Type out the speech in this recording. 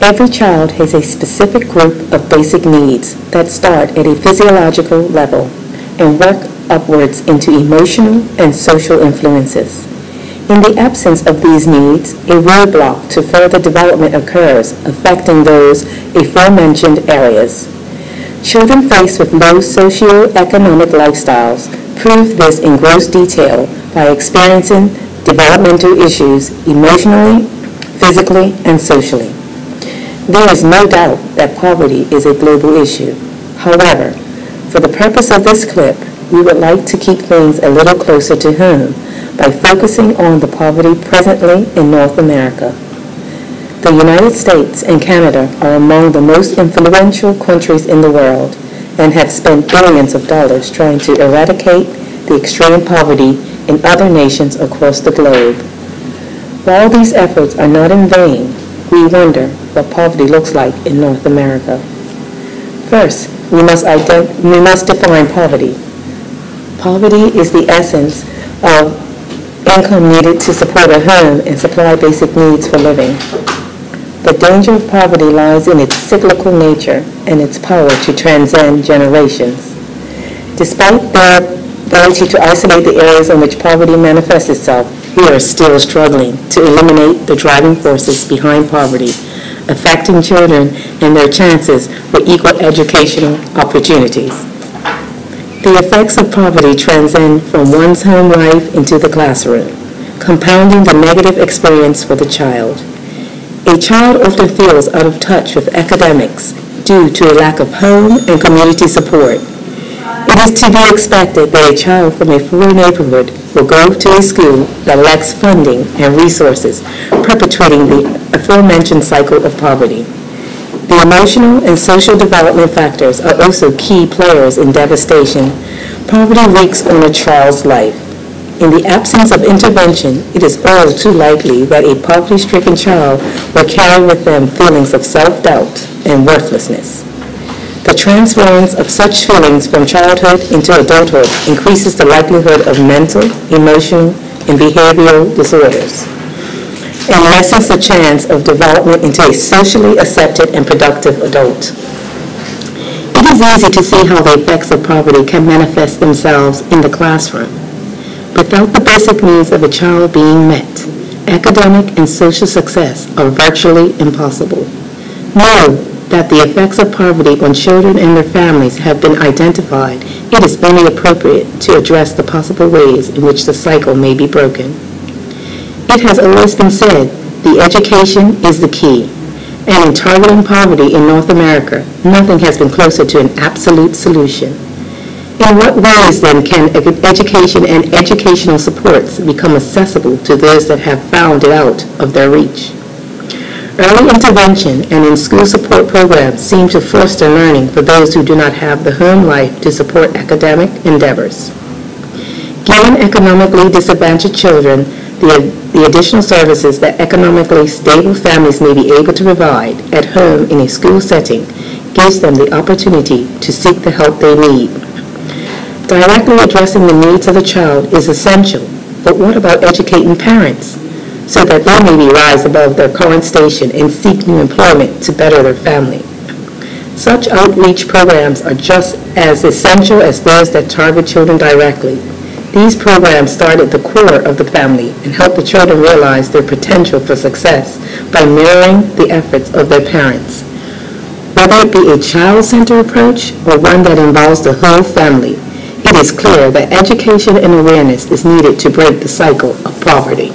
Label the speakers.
Speaker 1: Every child has a specific group of basic needs that start at a physiological level and work upwards into emotional and social influences. In the absence of these needs, a roadblock to further development occurs, affecting those aforementioned areas. Children faced with low socioeconomic lifestyles prove this in gross detail by experiencing developmental issues emotionally, physically, and socially. There is no doubt that poverty is a global issue. However, for the purpose of this clip, we would like to keep things a little closer to home by focusing on the poverty presently in North America. The United States and Canada are among the most influential countries in the world and have spent billions of dollars trying to eradicate the extreme poverty in other nations across the globe. While these efforts are not in vain, we wonder what poverty looks like in North America. First, we must define poverty. Poverty is the essence of income needed to support a home and supply basic needs for living. The danger of poverty lies in its cyclical nature and its power to transcend generations. Despite their ability to isolate the areas in which poverty manifests itself, we are still struggling to eliminate the driving forces behind poverty, affecting children and their chances for equal educational opportunities. The effects of poverty transcend from one's home life into the classroom, compounding the negative experience for the child. A child often feels out of touch with academics due to a lack of home and community support. It is to be expected that a child from a poor neighborhood will go to a school that lacks funding and resources, perpetuating the aforementioned cycle of poverty. The emotional and social development factors are also key players in devastation. Poverty wreaks on a child's life. In the absence of intervention, it is all too likely that a poverty-stricken child will carry with them feelings of self-doubt and worthlessness. The transference of such feelings from childhood into adulthood increases the likelihood of mental, emotional, and behavioral disorders, and lessens the chance of development into a socially accepted and productive adult. It is easy to see how the effects of poverty can manifest themselves in the classroom. Without the basic needs of a child being met, academic and social success are virtually impossible. Know that the effects of poverty on children and their families have been identified. It is only appropriate to address the possible ways in which the cycle may be broken. It has always been said, the education is the key. And in targeting poverty in North America, nothing has been closer to an absolute solution. In what ways, then, can education and educational supports become accessible to those that have found it out of their reach? Early intervention and in-school support programs seem to foster learning for those who do not have the home life to support academic endeavors. Giving economically disadvantaged children the additional services that economically stable families may be able to provide at home in a school setting gives them the opportunity to seek the help they need. Directly addressing the needs of the child is essential, but what about educating parents so that they may rise above their current station and seek new employment to better their family? Such outreach programs are just as essential as those that target children directly. These programs start at the core of the family and help the children realize their potential for success by mirroring the efforts of their parents. Whether it be a child-centered approach or one that involves the whole family, it is clear that education and awareness is needed to break the cycle of poverty.